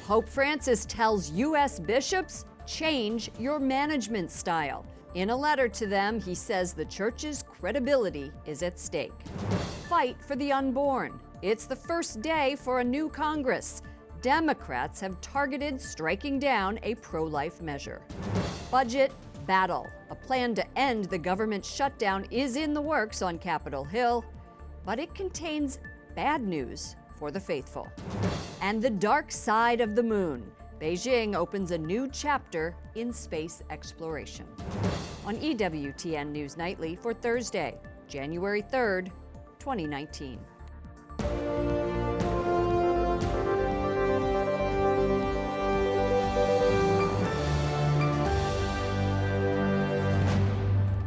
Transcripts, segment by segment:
Pope Francis tells U.S. bishops, change your management style. In a letter to them, he says the church's credibility is at stake. Fight for the unborn. It's the first day for a new Congress. Democrats have targeted striking down a pro-life measure. Budget battle. A plan to end the government shutdown is in the works on Capitol Hill, but it contains bad news for the faithful. And the dark side of the moon. Beijing opens a new chapter in space exploration. On EWTN News Nightly for Thursday, January 3rd, 2019.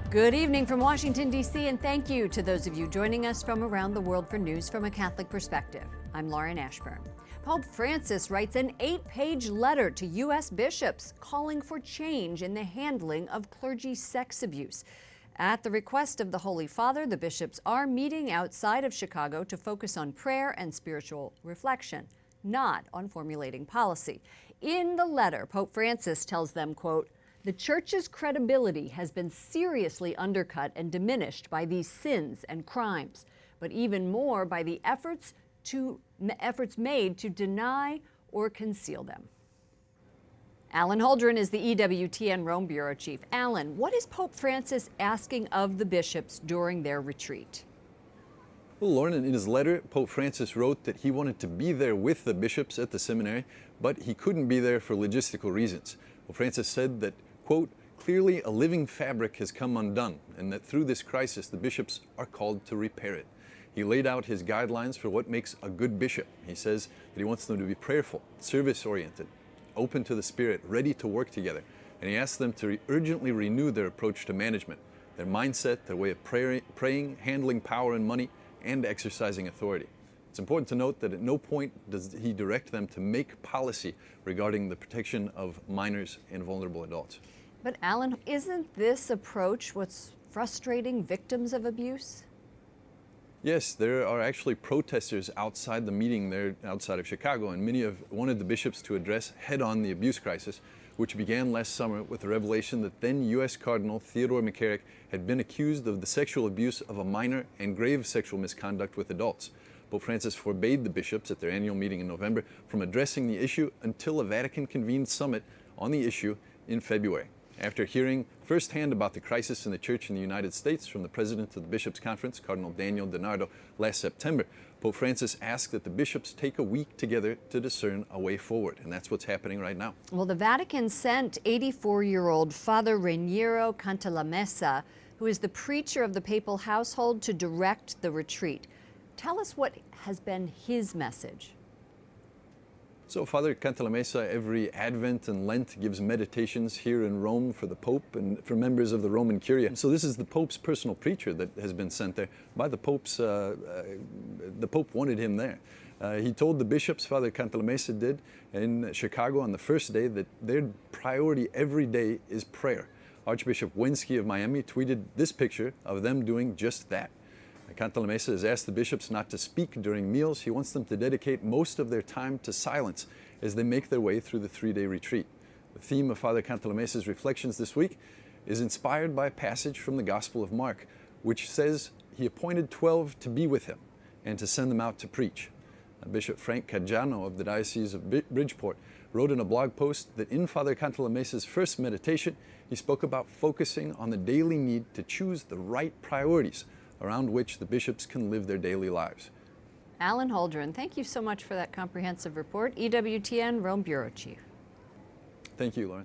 Good evening from Washington, D.C., and thank you to those of you joining us from around the world for news from a Catholic perspective. I'm Lauren Ashburn. Pope Francis writes an 8-page letter to U.S. bishops calling for change in the handling of clergy sex abuse. At the request of the Holy Father, the bishops are meeting outside of Chicago to focus on prayer and spiritual reflection, not on formulating policy. In the letter, Pope Francis tells them, quote, "The Church's credibility has been seriously undercut and diminished by these sins and crimes, but even more by the efforts made to deny or conceal them." Alan Holdren is the EWTN Rome Bureau Chief. Alan, what is Pope Francis asking of the bishops during their retreat? Well, Lauren, in his letter, Pope Francis wrote that he wanted to be there with the bishops at the seminary, but he couldn't be there for logistical reasons. Pope Francis said that, quote, "Clearly a living fabric has come undone, and that through this crisis the bishops are called to repair it." He laid out his guidelines for what makes a good bishop. He says that he wants them to be prayerful, service-oriented, open to the Spirit, ready to work together. And he asks them to urgently renew their approach to management, their mindset, their way of praying, handling power and money, and exercising authority. It's important to note that at no point does he direct them to make policy regarding the protection of minors and vulnerable adults. But Alan, isn't this approach what's frustrating victims of abuse? Yes, there are actually protesters outside the meeting there outside of Chicago, and many have wanted the bishops to address head-on the abuse crisis, which began last summer with the revelation that then U.S. Cardinal Theodore McCarrick had been accused of the sexual abuse of a minor and grave sexual misconduct with adults. Pope Francis forbade the bishops at their annual meeting in November from addressing the issue until a Vatican-convened summit on the issue in February. After hearing firsthand about the crisis in the Church in the United States from the president of the Bishops' Conference, Cardinal Daniel DiNardo, last September, Pope Francis asked that the bishops take a week together to discern a way forward, and that's what's happening right now. Well, the Vatican sent 84-year-old Father Raniero Cantalamessa, who is the preacher of the papal household, to direct the retreat. Tell us what has been his message. So Father Cantalamessa every Advent and Lent gives meditations here in Rome for the Pope and for members of the Roman Curia. So this is the Pope's personal preacher that has been sent there by the Pope's, the Pope wanted him there. He told the bishops, Father Cantalamessa did, in Chicago on the first day that their priority every day is prayer. Archbishop Wensky of Miami tweeted this picture of them doing just that. Cantalamessa has asked the bishops not to speak during meals. He wants them to dedicate most of their time to silence as they make their way through the 3-day retreat. The theme of Father Cantalamessa's reflections this week is inspired by a passage from the Gospel of Mark, which says he appointed 12 to be with him and to send them out to preach. Bishop Frank Caggiano of the Diocese of Bridgeport wrote in a blog post that in Father Cantalamessa's first meditation, he spoke about focusing on the daily need to choose the right priorities around which the bishops can live their daily lives. Alan Holdren, thank you so much for that comprehensive report. EWTN Rome Bureau Chief. Thank you, Lauren.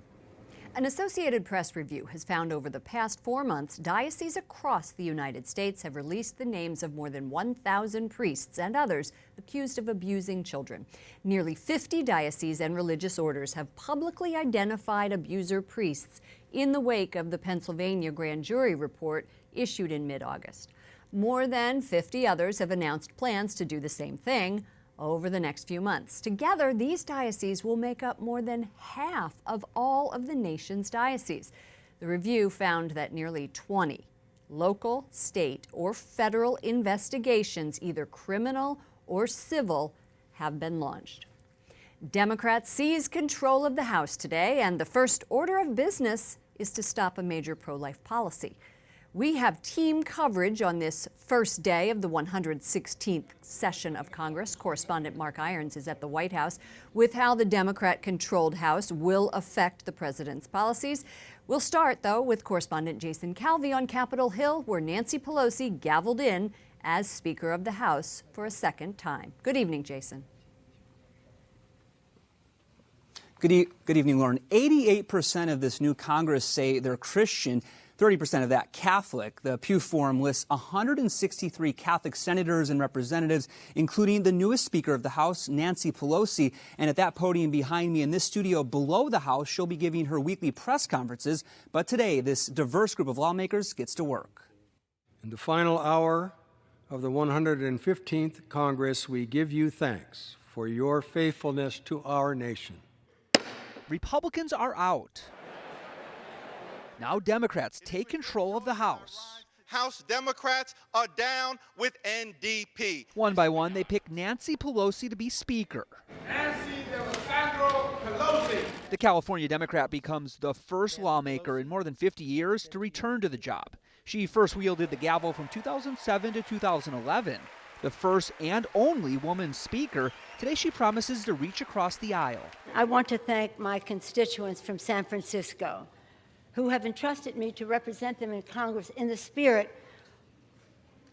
An Associated Press review has found over the past 4 months, dioceses across the United States have released the names of more than 1,000 priests and others accused of abusing children. Nearly 50 dioceses and religious orders have publicly identified abuser priests in the wake of the Pennsylvania grand jury report issued in mid-August. More than 50 others have announced plans to do the same thing over the next few months. Together, these dioceses will make up more than half of all of the nation's dioceses. The review found that nearly 20 local, state, or federal investigations, either criminal or civil, have been launched. Democrats seize control of the House today, and the first order of business is to stop a major pro-life policy. We have team coverage on this first day of the 116th session of Congress. Correspondent Mark Irons is at the White House with how the Democrat-controlled House will affect the president's policies. We'll start, though, with correspondent Jason Calvi on Capitol Hill, where Nancy Pelosi gavelled in as Speaker of the House for a second time. Good evening, Jason. Good evening, Lauren. 88% of this new Congress say they're Christian, 30% of that Catholic. The Pew Forum lists 163 Catholic senators and representatives, including the newest Speaker of the House, Nancy Pelosi. And at that podium behind me in this studio below the House, she'll be giving her weekly press conferences. But today, this diverse group of lawmakers gets to work. In the final hour of the 115th Congress, we give you thanks for your faithfulness to our nation. Republicans are out. Now Democrats take control of the House. House Democrats are down with NDP. One by one, they pick Nancy Pelosi to be Speaker. Nancy Pelosi. The California Democrat becomes the first lawmaker in more than 50 years to return to the job. She first wielded the gavel from 2007 to 2011. The first and only woman speaker, today she promises to reach across the aisle. I want to thank my constituents from San Francisco who have entrusted me to represent them in Congress in the spirit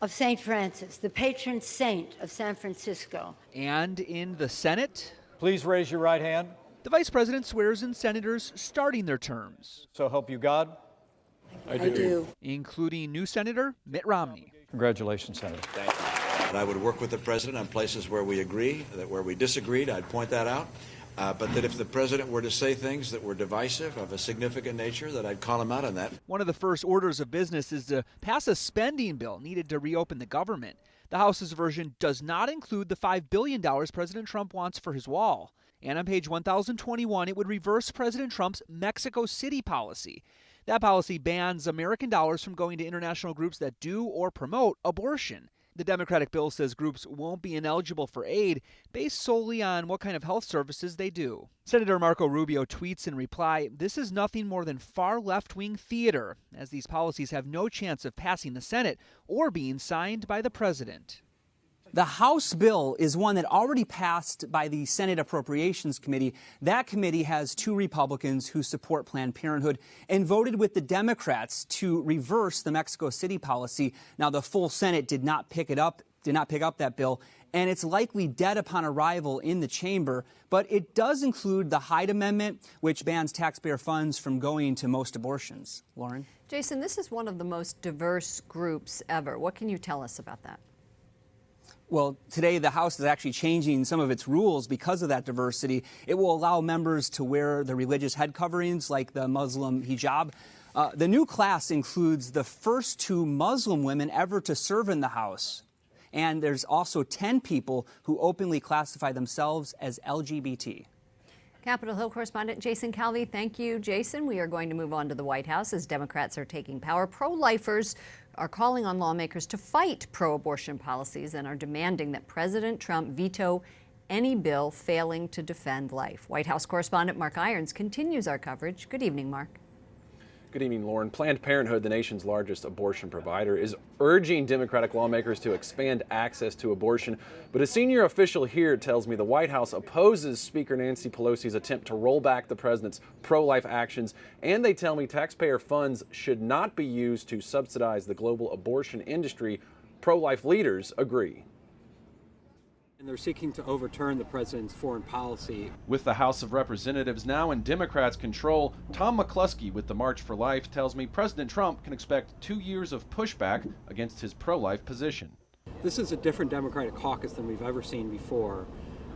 of St. Francis, the patron saint of San Francisco. And in the Senate, please raise your right hand. the vice president swears in senators starting their terms. So help you God. I do. Including new Senator Mitt Romney. Congratulations, Senator. Thank you. And I would work with the president on places where we agree, that where we disagreed, I'd point that out. But that if the president were to say things that were divisive of a significant nature, that I'd call him out on that. One of the first orders of business is to pass a spending bill needed to reopen the government. The House's version does not include the $5 billion President Trump wants for his wall. And on page 1021, it would reverse President Trump's Mexico City policy. That policy bans American dollars from going to international groups that do or promote abortion. The Democratic bill says groups won't be ineligible for aid based solely on what kind of health services they do. Senator Marco Rubio tweets in reply, "This is nothing more than far left-wing theater, as these policies have no chance of passing the Senate or being signed by the president." The House bill is one that already passed by the Senate Appropriations Committee. That committee has two Republicans who support Planned Parenthood and voted with the Democrats to reverse the Mexico City policy. Now, the full Senate did not pick up that bill, and it's likely dead upon arrival in the chamber. But it does include the Hyde Amendment, which bans taxpayer funds from going to most abortions. Lauren? Jason, this is one of the most diverse groups ever. What can you tell us about that? Well, today the House is actually changing some of its rules because of that diversity. It will allow members to wear the religious head coverings like the Muslim hijab. The new class includes the first two Muslim women ever to serve in the House. And there's also 10 people who openly classify themselves as LGBT. Capitol Hill correspondent Jason Calvi, thank you, Jason. We are going to move on to the White House as Democrats are taking power. Pro-lifers are calling on lawmakers to fight pro-abortion policies and are demanding that President Trump veto any bill failing to defend life. White House correspondent Mark Irons continues our coverage. Good evening, Mark. Good evening, Lauren. Planned Parenthood, the nation's largest abortion provider, is urging Democratic lawmakers to expand access to abortion. But a senior official here tells me the White House opposes Speaker Nancy Pelosi's attempt to roll back the president's pro-life actions. And they tell me taxpayer funds should not be used to subsidize the global abortion industry. Pro-life leaders agree. And they're seeking to overturn the president's foreign policy. With the House of Representatives now in Democrats' control, Tom McCluskey with the March for Life tells me President Trump can expect 2 years of pushback against his pro-life position. This is a different Democratic caucus than we've ever seen before.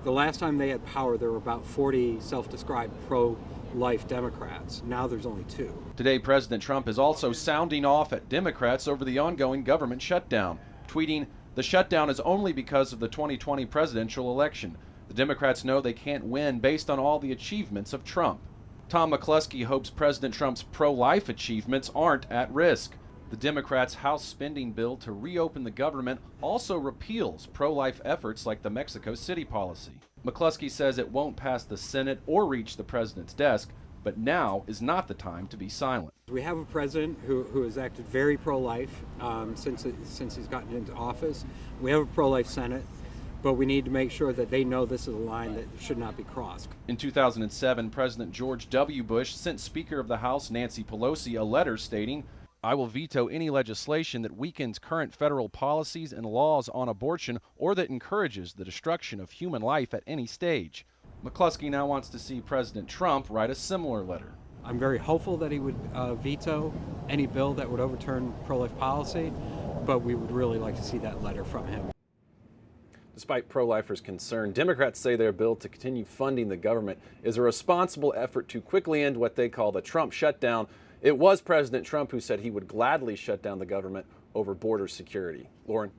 The last time they had power, there were about 40 self-described pro-life Democrats. Now there's only 2. Today, President Trump is also sounding off at Democrats over the ongoing government shutdown, tweeting, "The shutdown is only because of the 2020 presidential election. The Democrats know they can't win based on all the achievements of Trump." Tom McCluskey hopes President Trump's pro-life achievements aren't at risk. The Democrats' House spending bill to reopen the government also repeals pro-life efforts like the Mexico City policy. McCluskey says it won't pass the Senate or reach the president's desk, but now is not the time to be silent. We have a president who has acted very pro-life since he's gotten into office. We have a pro-life Senate, but we need to make sure that they know this is a line that should not be crossed. In 2007, President George W. Bush sent Speaker of the House Nancy Pelosi a letter stating, "I will veto any legislation that weakens current federal policies and laws on abortion or that encourages the destruction of human life at any stage." McCluskey now wants to see President Trump write a similar letter. I'm very hopeful that he would veto any bill that would overturn pro-life policy, but we would really like to see that letter from him. Despite pro-lifers' concern, Democrats say their bill to continue funding the government is a responsible effort to quickly end what they call the Trump shutdown. It was President Trump who said he would gladly shut down the government over border security. Lauren?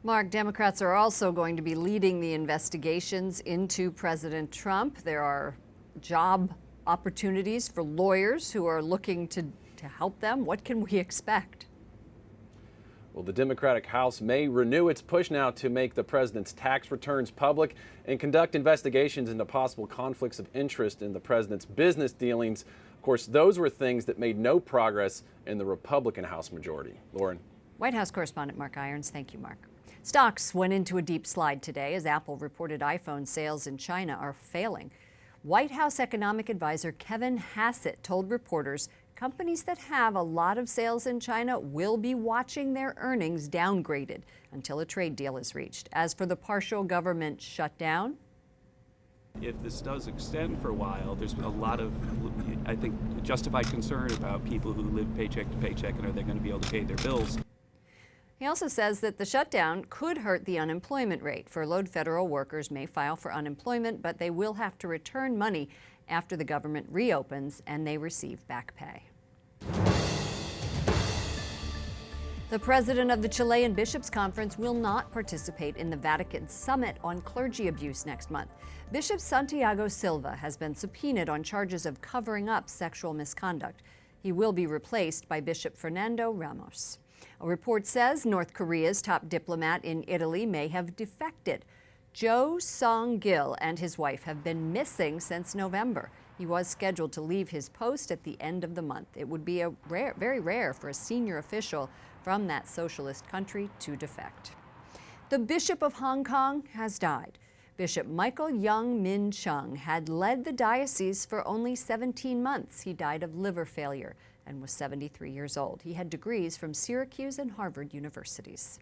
Mark, Democrats are also going to be leading the investigations into President Trump. There are job opportunities for lawyers who are looking to help them. What can we expect? Well, the Democratic House may renew its push now to make the president's tax returns public and conduct investigations into possible conflicts of interest in the president's business dealings. Of course, those were things that made no progress in the Republican House majority. Lauren? White House correspondent Mark Irons. Thank you, Mark. Stocks went into a deep slide today as Apple reported iPhone sales in China are failing. White House economic advisor Kevin Hassett told reporters companies that have a lot of sales in China will be watching their earnings downgraded until a trade deal is reached. As for the partial government shutdown, if this does extend for a while, there's a lot of, I think, justified concern about people who live paycheck to paycheck and are they going to be able to pay their bills. he also says that the shutdown could hurt the unemployment rate. Furloughed federal workers may file for unemployment, but they will have to return money after the government reopens and they receive back pay. The president of the Chilean Bishops' Conference will not participate in the Vatican Summit on clergy abuse next month. Bishop Santiago Silva has been subpoenaed on charges of covering up sexual misconduct. He will be replaced by Bishop Fernando Ramos. A report says North Korea's top diplomat in Italy may have defected. Jo Song-gil and his wife have been missing since November. He was scheduled to leave his post at the end of the month. It would be very rare for a senior official from that socialist country to defect. The Bishop of Hong Kong has died. Bishop Michael Young Min Chung had led the diocese for only 17 months. He died of liver failure and was 73 years old. He had degrees from Syracuse and Harvard universities.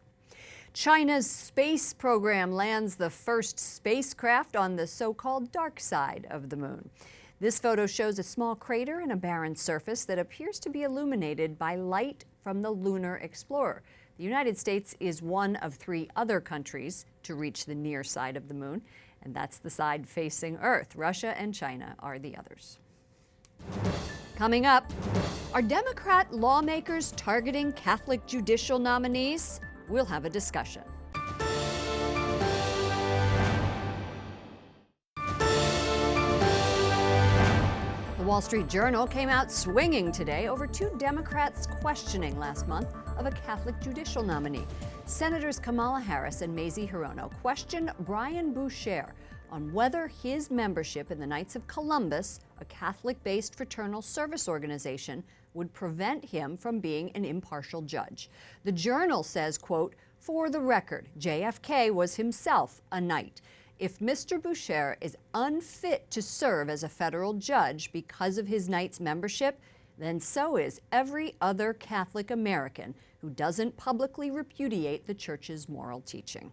China's space program lands the first spacecraft on the so-called dark side of the moon. This photo shows a small crater and a barren surface that appears to be illuminated by light from the Lunar Explorer. The United States is one of 3 other countries to reach the near side of the moon, and that's the side facing Earth. Russia and China are the others. Coming up, are Democrat lawmakers targeting Catholic judicial nominees? We'll have a discussion. The Wall Street Journal came out swinging today over 2 Democrats' questioning last month of a Catholic judicial nominee. Senators Kamala Harris and Mazie Hirono questioned Brian Boucher on whether his membership in the Knights of Columbus, a Catholic-based fraternal service organization, would prevent him from being an impartial judge. The Journal says, quote, "For the record, JFK was himself a knight. If Mr. Boucher is unfit to serve as a federal judge because of his Knights membership, then so is every other Catholic American who doesn't publicly repudiate the Church's moral teaching."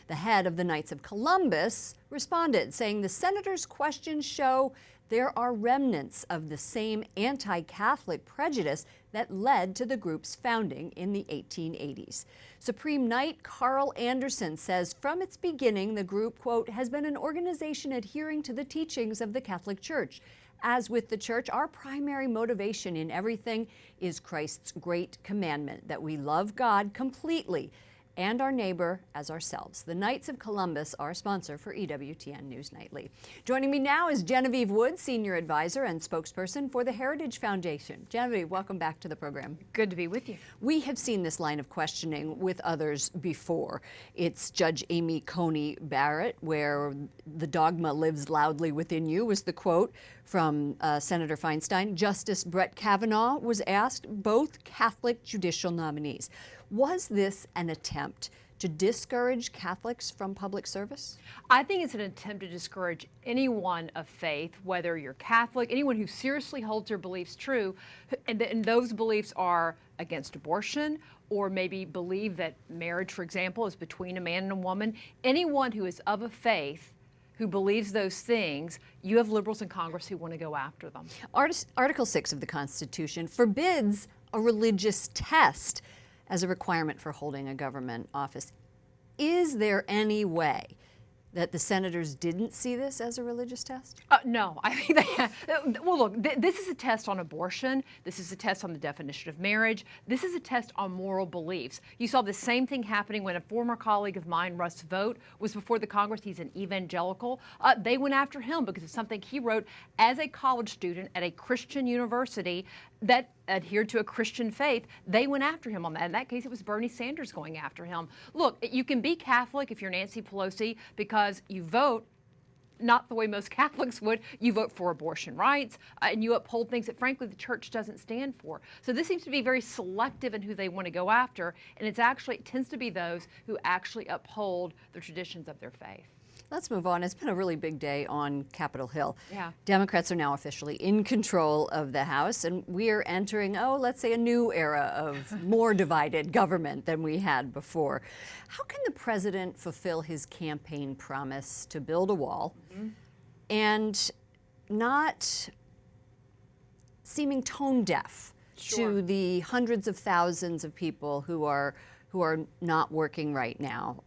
The head of the Knights of Columbus responded, saying the senator's questions show there are remnants of the same anti-Catholic prejudice that led to the group's founding in the 1880s. Supreme Knight Carl Anderson says from its beginning, the group, quote, has been an organization adhering to the teachings of the Catholic Church. As with the Church, our primary motivation in everything is Christ's great commandment, that we love God completely and our neighbor as ourselves. The Knights of Columbus are a sponsor for EWTN News Nightly. Joining me now is Genevieve Wood, Senior Advisor and spokesperson for the Heritage Foundation. Genevieve, welcome back to the program. Good to be with you. We have seen this line of questioning with others before. It's Judge Amy Coney Barrett, where the dogma lives loudly within you, was the quote from Senator Feinstein. Justice Brett Kavanaugh was asked, both Catholic judicial nominees. Was this an attempt to discourage Catholics from public service? I think it's an attempt to discourage anyone of faith, whether you're Catholic, anyone who seriously holds their beliefs true, and those beliefs are against abortion, or maybe believe that marriage, for example, is between a man and a woman. Anyone who is of a faith who believes those things, you have liberals in Congress who want to go after them. Article 6 of the Constitution forbids a religious test as a requirement for holding a government office. Is there any way that the senators didn't see this as a religious test? No, I think well, look, this is a test on abortion. This is a test on the definition of marriage. This is a test on moral beliefs. You saw the same thing happening when a former colleague of mine, Russ Vought, was before the Congress. He's an evangelical. They went after him because of something he wrote as a college student at a Christian university that adhered to a Christian faith. They went after him on that. In that case, it was Bernie Sanders going after him. Look, you can be Catholic if you're Nancy Pelosi because you vote not the way most Catholics would. You vote for abortion rights, and you uphold things that, frankly, the church doesn't stand for. So this seems to be very selective in who they want to go after, and it tends to be those who actually uphold the traditions of their faith. Let's move on. It's been a really big day on Capitol Hill. Yeah. Democrats are now officially in control of the House, and we are entering, let's say, a new era of more divided government than we had before. How can the president fulfill his campaign promise to build a wall and not seeming tone deaf to the hundreds of thousands of people who are not working right now?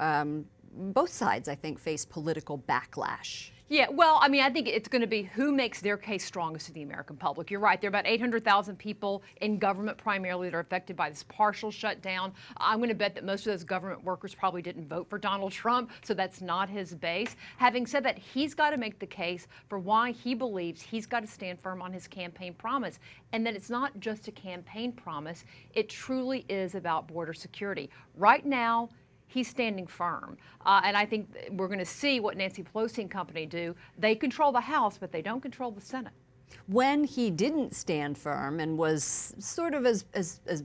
Both sides, I think, face political backlash. Yeah, well, I mean, I think it's going to be who makes their case strongest to the American public. You're right. There are about 800,000 people in government primarily that are affected by this partial shutdown. I'm going to bet that most of those government workers probably didn't vote for Donald Trump, so that's not his base. Having said that, he's got to make the case for why he believes he's got to stand firm on his campaign promise, and that it's not just a campaign promise. It truly is about border security. Right now, he's standing firm. And I think we're going to see what Nancy Pelosi and company do. They control the House, but they don't control the Senate. When he didn't stand firm and was sort of, as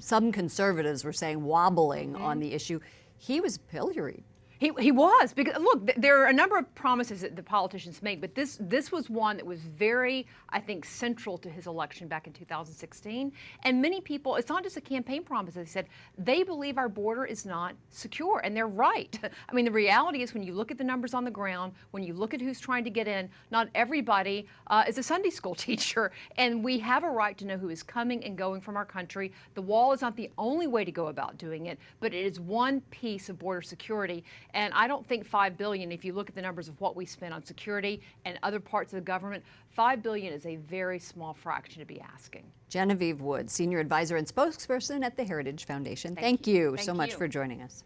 some conservatives were saying, wobbling on the issue, he was pilloried. He was, because look, there are a number of promises that the politicians make, but this was one that was very, I think, central to his election back in 2016. And many people, it's not just a campaign promise, as he said, they believe our border is not secure, and they're right. I mean, the reality is when you look at the numbers on the ground, when you look at who's trying to get in, not everybody is a Sunday school teacher, and we have a right to know who is coming and going from our country. The wall is not the only way to go about doing it, but it is one piece of border security. And I don't think $5 billion, if you look at the numbers of what we spend on security and other parts of the government, $5 billion is a very small fraction to be asking. Genevieve Wood, Senior Advisor and Spokesperson at the Heritage Foundation. Thank you so much for joining us.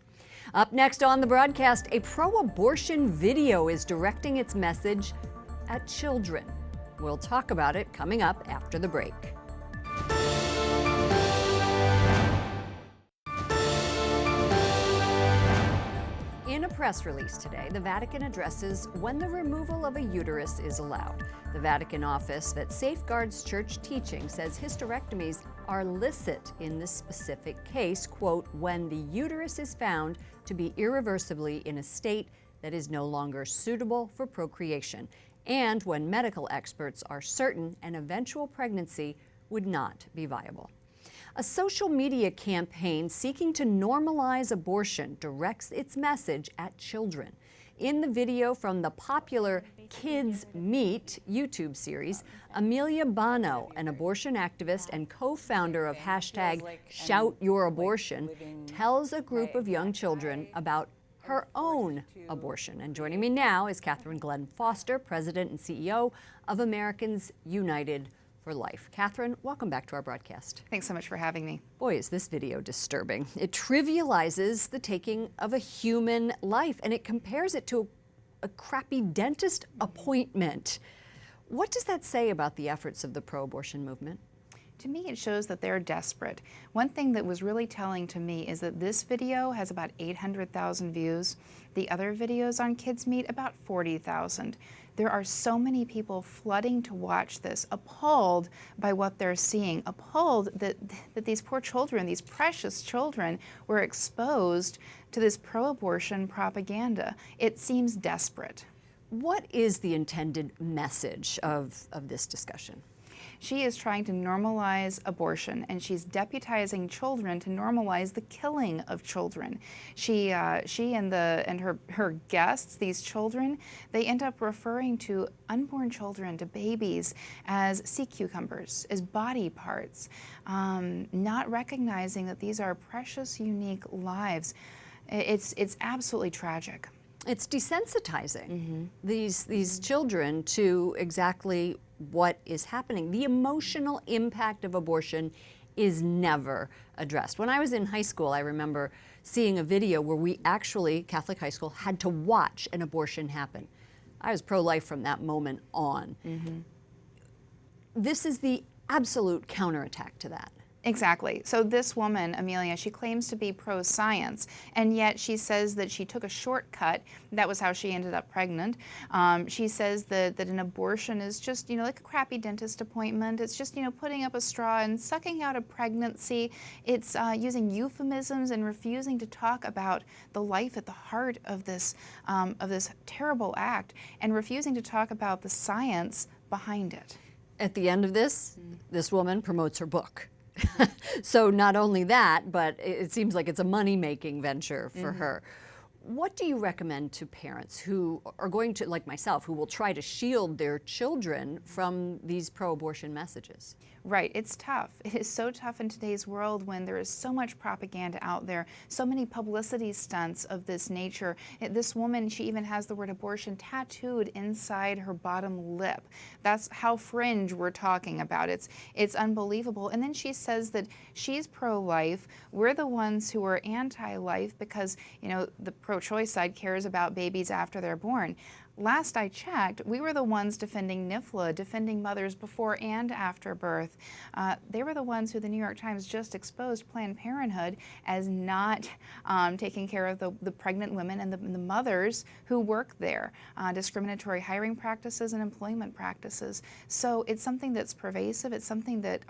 Up next on the broadcast, a pro-abortion video is directing its message at children. We'll talk about it coming up after the break. In a press release today, the Vatican addresses when the removal of a uterus is allowed. The Vatican office that safeguards church teaching says hysterectomies are licit in this specific case, quote, when the uterus is found to be irreversibly in a state that is no longer suitable for procreation, and when medical experts are certain an eventual pregnancy would not be viable. A social media campaign seeking to normalize abortion directs its message at children. In the video from the popular Kids Meet YouTube series, Amelia Bono, an abortion activist and co-founder of #ShoutYourAbortion, tells a group of young children about her own abortion. And joining me now is Catherine Glenn Foster, President and CEO of Americans United for life. Catherine, welcome back to our broadcast. Thanks so much for having me. Boy, is this video disturbing. It trivializes the taking of a human life, and it compares it to a crappy dentist appointment. What does that say about the efforts of the pro-abortion movement? To me, it shows that they're desperate. One thing that was really telling to me is that this video has about 800,000 views. The other videos on Kids Meet, about 40,000. There are so many people flooding to watch this, appalled by what they're seeing, appalled that these poor children, these precious children, were exposed to this pro-abortion propaganda. It seems desperate. What is the intended message of this discussion? She is trying to normalize abortion, and she's deputizing children to normalize the killing of children. She and her guests, these children, they end up referring to unborn children, to babies, as sea cucumbers, as body parts, not recognizing that these are precious, unique lives. It's absolutely tragic. It's desensitizing these children to exactly what is happening. The emotional impact of abortion is never addressed. When I was in high school, I remember seeing a video where we actually, Catholic high school, had to watch an abortion happen. I was pro-life from that moment on. This is the absolute counterattack to that. Exactly. So this woman, Amelia, she claims to be pro-science, and yet she says that she took a shortcut. That was how she ended up pregnant. She says that an abortion is just, like a crappy dentist appointment. It's just, putting up a straw and sucking out a pregnancy. It's using euphemisms and refusing to talk about the life at the heart of this terrible act, and refusing to talk about the science behind it. At the end of this, this woman promotes her book. So not only that, but it seems like it's a money-making venture for her. What do you recommend to parents who are going to, like myself, who will try to shield their children from these pro-abortion messages? Right, it's tough. It is so tough in today's world when there is so much propaganda out there, so many publicity stunts of this nature. This woman, she even has the word abortion tattooed inside her bottom lip. That's how fringe we're talking about. It's unbelievable. And then she says that she's pro-life. We're the ones who are anti-life because, the pro-choice side cares about babies after they're born. Last I checked, we were the ones defending NIFLA, defending mothers before and after birth. They were the ones who the New York Times just exposed Planned Parenthood as not taking care of the pregnant women and the mothers who work there, discriminatory hiring practices and employment practices. So it's something that's pervasive. It's something that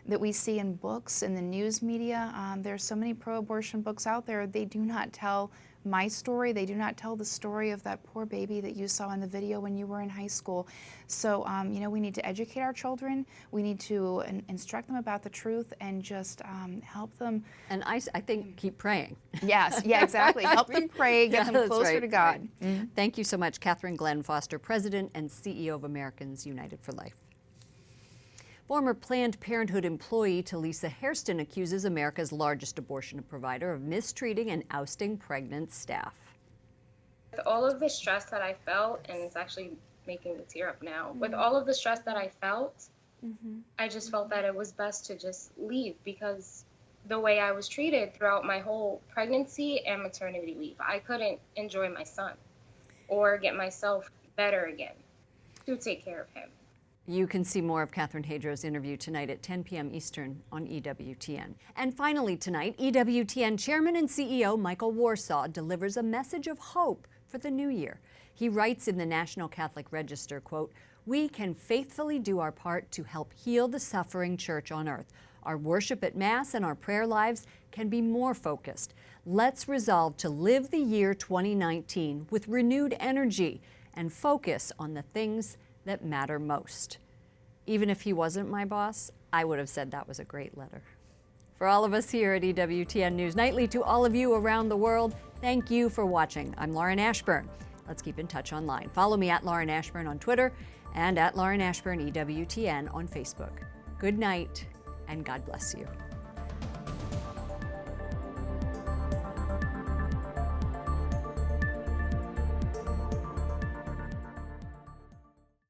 that we see in books, in the news media. There's so many pro-abortion books out there. They do not tell my story. They do not tell the story of that poor baby that you saw in the video when you were in high school. So, we need to educate our children. We need to instruct them about the truth and just help them. And I think keep praying. Yes, yeah, exactly. Help them pray, get them closer to God. Right. Thank you so much, Catherine Glenn Foster, President and CEO of Americans United for Life. Former Planned Parenthood employee Talisa Hairston accuses America's largest abortion provider of mistreating and ousting pregnant staff. With all of the stress that I felt, and it's actually making me tear up now, with all of the stress that I felt, I just felt that it was best to just leave because the way I was treated throughout my whole pregnancy and maternity leave, I couldn't enjoy my son or get myself better again to take care of him. You can see more of Catherine Hadrow's interview tonight at 10 p.m. Eastern on EWTN. And finally tonight, EWTN Chairman and CEO Michael Warsaw delivers a message of hope for the new year. He writes in the National Catholic Register, quote, "We can faithfully do our part to help heal the suffering church on earth. Our worship at Mass and our prayer lives can be more focused. Let's resolve to live the year 2019 with renewed energy and focus on the things that matter most." Even if he wasn't my boss, I would have said that was a great letter. For all of us here at EWTN News Nightly, to all of you around the world, thank you for watching. I'm Lauren Ashburn. Let's keep in touch online. Follow me at Lauren Ashburn on Twitter and at Lauren Ashburn EWTN on Facebook. Good night and God bless you.